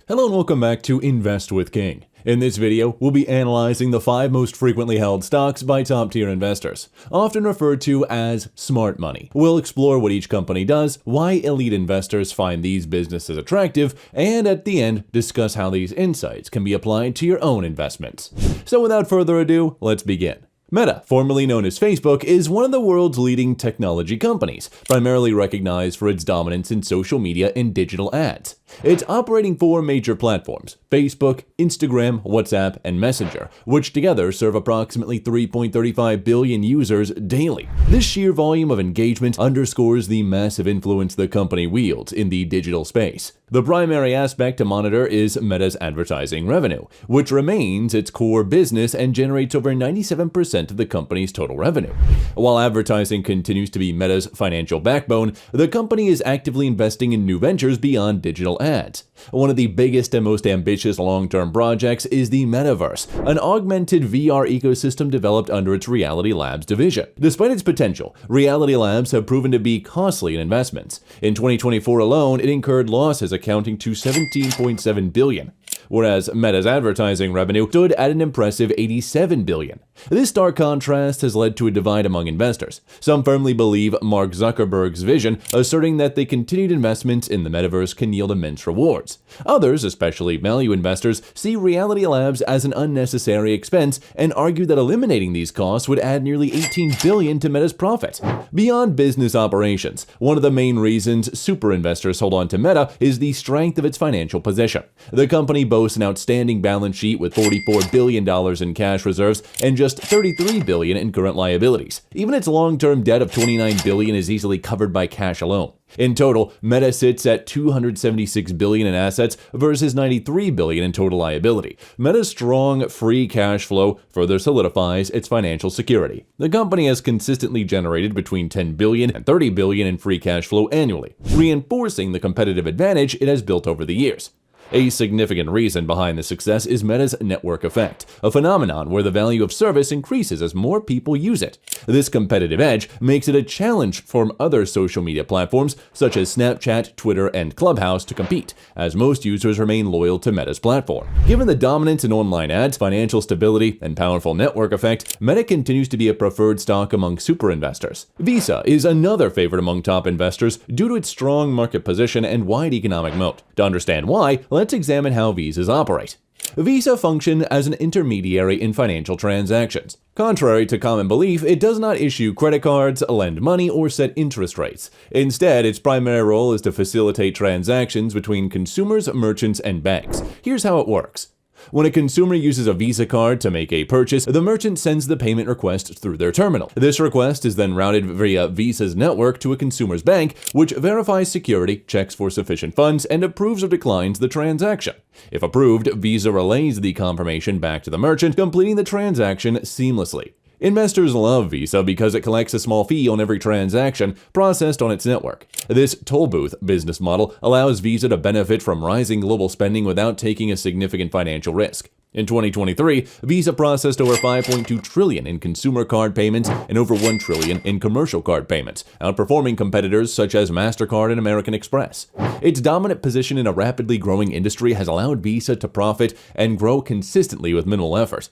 Hello and welcome back to Invest with King. In this video, we'll be analyzing the 5 most frequently held stocks by top-tier investors, often referred to as smart money. We'll explore what each company does, why elite investors find these businesses attractive, and at the end, discuss how these insights can be applied to your own investments. So without further ado, let's begin. Meta, formerly known as Facebook, is one of the world's leading technology companies, primarily recognized for its dominance in social media and digital ads. It's operating 4 major platforms: Facebook, Instagram, WhatsApp, and Messenger, which together serve approximately 3.35 billion users daily. This sheer volume of engagement underscores the massive influence the company wields in the digital space. The primary aspect to monitor is Meta's advertising revenue, which remains its core business and generates over 97% of the company's total revenue. While advertising continues to be Meta's financial backbone, the company is actively investing in new ventures beyond digital ads. One of the biggest and most ambitious long-term projects is the Metaverse, an augmented VR ecosystem developed under its Reality Labs division. Despite its potential, Reality Labs have proven to be costly in investments. In 2024 alone, it incurred losses accounting to $17.7 billion, whereas Meta's advertising revenue stood at an impressive $87 billion. This stark contrast has led to a divide among investors. Some firmly believe Mark Zuckerberg's vision, asserting that the continued investments in the metaverse can yield immense rewards. Others, especially value investors, see Reality Labs as an unnecessary expense and argue that eliminating these costs would add nearly $18 billion to Meta's profit. Beyond business operations, one of the main reasons super investors hold on to Meta is the strength of its financial position. The company boasts an outstanding balance sheet with $44 billion in cash reserves and just $33 billion in current liabilities. Even its long-term debt of $29 billion is easily covered by cash alone. In total, Meta sits at $276 billion in assets versus $93 billion in total liability. Meta's strong free cash flow further solidifies its financial security. The company has consistently generated between $10 billion and $30 billion in free cash flow annually, reinforcing the competitive advantage it has built over the years. A significant reason behind this success is Meta's network effect, a phenomenon where the value of service increases as more people use it. This competitive edge makes it a challenge for other social media platforms such as Snapchat, Twitter, and Clubhouse to compete, as most users remain loyal to Meta's platform. Given the dominance in online ads, financial stability, and powerful network effect, Meta continues to be a preferred stock among super investors. Visa is another favorite among top investors due to its strong market position and wide economic moat. To understand why, let's examine how Visas operate. Visa function as an intermediary in financial transactions. Contrary to common belief, it does not issue credit cards, lend money, or set interest rates. Instead, its primary role is to facilitate transactions between consumers, merchants, and banks. Here's how it works. When a consumer uses a Visa card to make a purchase, the merchant sends the payment request through their terminal. This request is then routed via Visa's network to a consumer's bank, which verifies security, checks for sufficient funds, and approves or declines the transaction. If approved, Visa relays the confirmation back to the merchant, completing the transaction seamlessly. Investors love Visa because it collects a small fee on every transaction processed on its network. This toll booth business model allows Visa to benefit from rising global spending without taking a significant financial risk. In 2023, Visa processed over $5.2 trillion in consumer card payments and over $1 trillion in commercial card payments, outperforming competitors such as MasterCard and American Express. Its dominant position in a rapidly growing industry has allowed Visa to profit and grow consistently with minimal effort.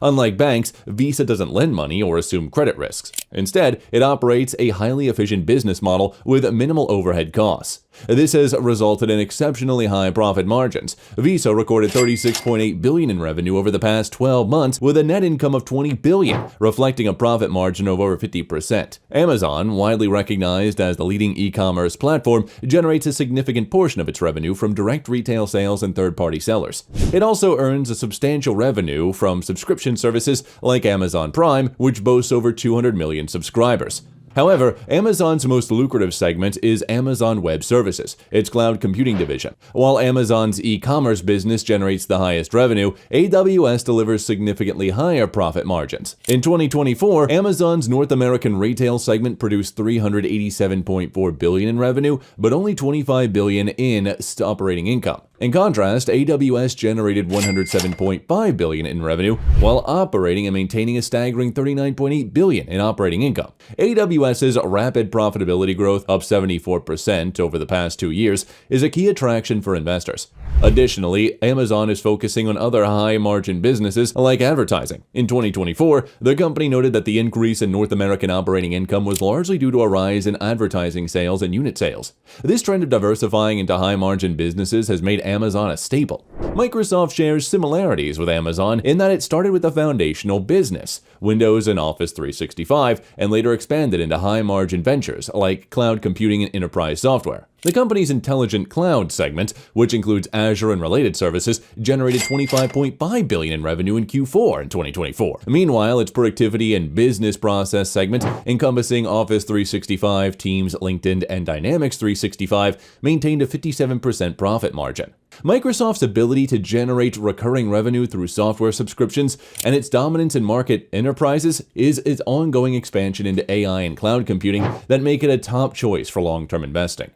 Unlike banks, Visa doesn't lend money or assume credit risks. Instead, it operates a highly efficient business model with minimal overhead costs. This has resulted in exceptionally high profit margins. Visa recorded $36.8 billion in revenue over the past 12 months with a net income of $20 billion, reflecting a profit margin of over 50%. Amazon, widely recognized as the leading e-commerce platform, generates a significant portion of its revenue from direct retail sales and third-party sellers. It also earns a substantial revenue from subscription services like Amazon Prime, which boasts over 200 million subscribers. However, Amazon's most lucrative segment is Amazon Web Services, its cloud computing division. While Amazon's e-commerce business generates the highest revenue, AWS delivers significantly higher profit margins. In 2024, Amazon's North American retail segment produced $387.4 billion in revenue, but only $25 billion in operating income. In contrast, AWS generated $107.5 billion in revenue while operating and maintaining a staggering $39.8 billion in operating income. AWS's rapid profitability growth, up 74% over the past 2 years, is a key attraction for investors. Additionally, Amazon is focusing on other high-margin businesses like advertising. In 2024, the company noted that the increase in North American operating income was largely due to a rise in advertising sales and unit sales. This trend of diversifying into high-margin businesses has made Amazon a staple. Microsoft shares similarities with Amazon in that it started with a foundational business, Windows and Office 365, and later expanded into high-margin ventures like cloud computing and enterprise software. The company's Intelligent Cloud segment, which includes Azure and related services, generated $25.5 billion in revenue in Q4 in 2024. Meanwhile, its Productivity and Business Process segment, encompassing Office 365, Teams, LinkedIn, and Dynamics 365, maintained a 57% profit margin. Microsoft's ability to generate recurring revenue through software subscriptions and its dominance in market enterprises is its ongoing expansion into AI and cloud computing that make it a top choice for long-term investing.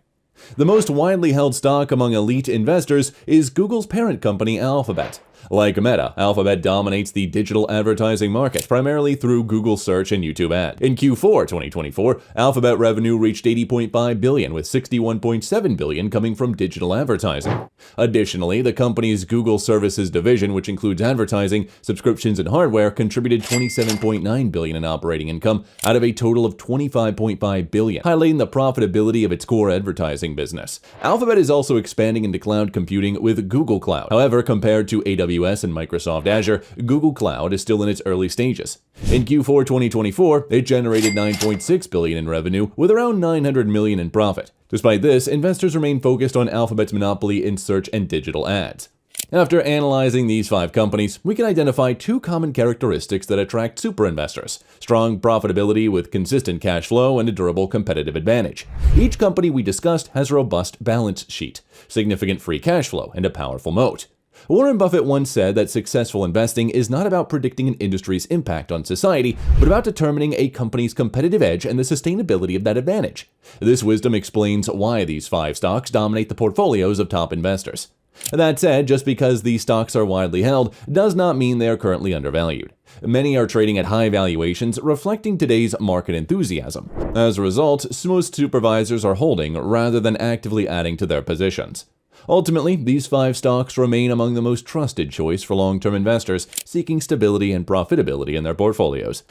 The most widely held stock among elite investors is Google's parent company, Alphabet. Like Meta, Alphabet dominates the digital advertising market, primarily through Google Search and YouTube Ads. In Q4 2024, Alphabet revenue reached $80.5 billion, with $61.7 billion coming from digital advertising. Additionally, the company's Google Services division, which includes advertising, subscriptions, and hardware, contributed $27.9 billion in operating income out of a total of $25.5 billion, highlighting the profitability of its core advertising business. Alphabet is also expanding into cloud computing with Google Cloud. However, compared to AWS and Microsoft Azure, Google Cloud is still in its early stages. In Q4 2024, it generated $9.6 billion in revenue with around $900 million in profit. Despite this, investors remain focused on Alphabet's monopoly in search and digital ads. After analyzing these 5 companies, we can identify 2 common characteristics that attract super investors: strong profitability with consistent cash flow and a durable competitive advantage. Each company we discussed has a robust balance sheet, significant free cash flow, and a powerful moat. Warren Buffett once said that successful investing is not about predicting an industry's impact on society, but about determining a company's competitive edge and the sustainability of that advantage. This wisdom explains why these 5 stocks dominate the portfolios of top investors. That said, just because these stocks are widely held does not mean they are currently undervalued. Many are trading at high valuations, reflecting today's market enthusiasm. As a result, most supervisors are holding rather than actively adding to their positions. Ultimately, these 5 stocks remain among the most trusted choice for long-term investors seeking stability and profitability in their portfolios.